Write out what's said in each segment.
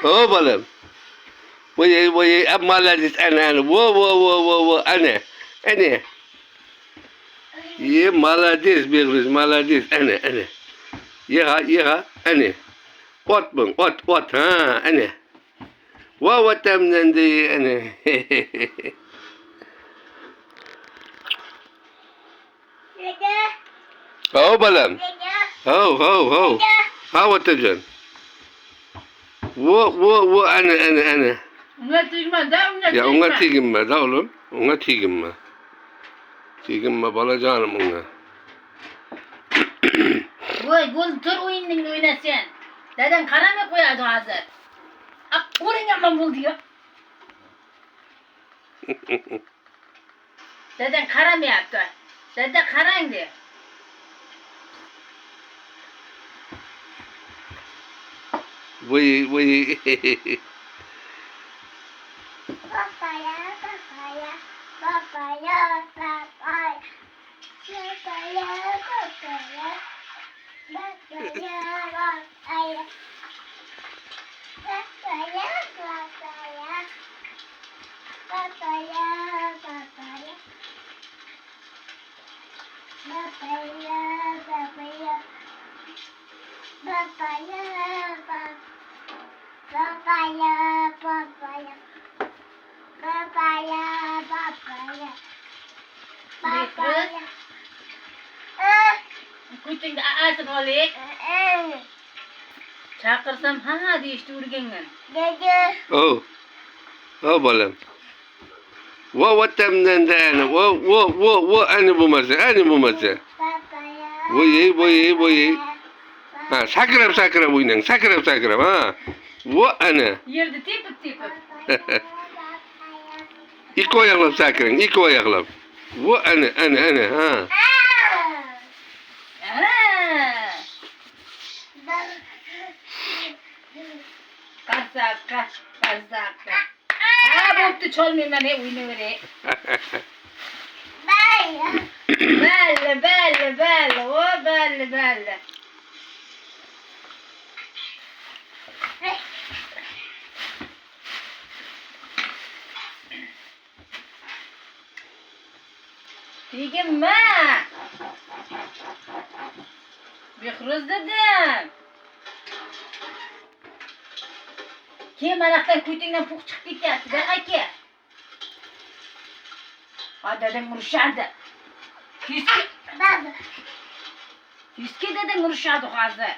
Hop oğlum. Vay молодец ana. Во ana. Ana. Молодец Behruz молодец ana. Yıha ana. Ot bun ot ha ana. Vatamdan de ana. Hop oğlum. Ho. Ha vatacan. Wo ana. Ona tigme da ona Ya ona tiginme da oğlum. Ona tiginme. Tiginme balacanım ona. Vay gol tur oyununu oynasın. Deden karamı koyardı hazır. Oraya yapmam buldu ya. Deden karamı yaptı. Dede karandı. Vay. Papaya. Kucing ağasın oğlum. Çakırsam ha diye işte urgengen. Oh oğlum. Vatamdan da ana. Wo ana bu masa. Vay. Ha sakram oynayın. Sakram ha. Wo ana. Yerde tepip. İki ayakla sakran. Wo ana ha. Kazaka. Boktu çolmayayım ben hep oyunu vereyim. Belli. Tigme. Behruz dedim. Kim anaktan kuytuğundan puk çıktı gitti. Ben ki. Ha dedem vuruşardı. Fiske dedem vuruşardı hazır.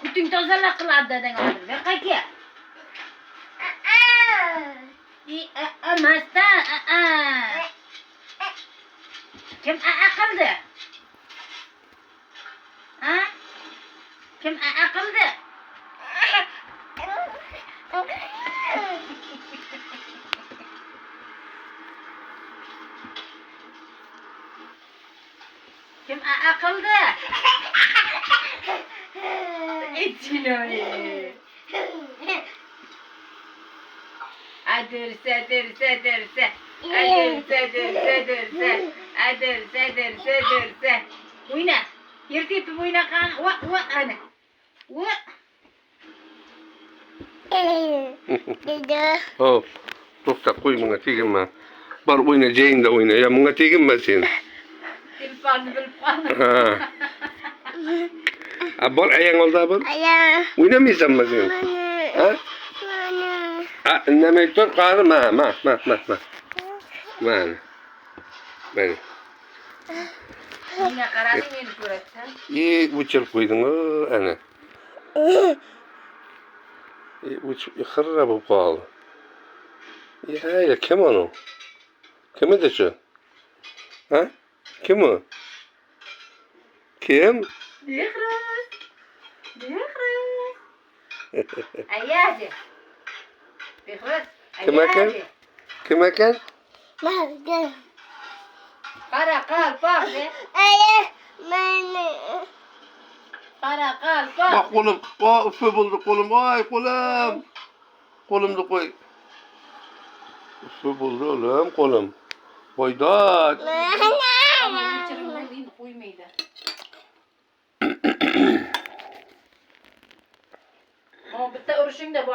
Kuytuğun tozarla kılardı dedem alır. Ben ki. Masta. Kim akıldı? Ha? Kim akıldı? Kim akıldı? İçine. Adırsa. Oyna. Yırtıp oyna kan. Ana. Hop. Topta koy buna tiginme. Bar oynayacağın da oyna. Ya buna tiginme sen. Bilpan. Ha. Abol ayağın oldu abol. Oynamayacağım mı sen? Ha? Ne dur karım ha. Ma. Ben. Yine karanı beni göretsen. İyi uçur koydun o ana. Hırra bu pahalı. Ya kim onu? Kimi de şu? Ha? Kim o? Kim? Behruz. Ayazi. Behruz. Kim eken? Kara kalp bak be. Kara kalp bak. Bak kolum. Üfü buldu kolum. Ay kolum. Kolumda koy. Üfü buldu oğlum kolum. Boydat. Ama içerimden değil koymaydı. O bitta urishingda bu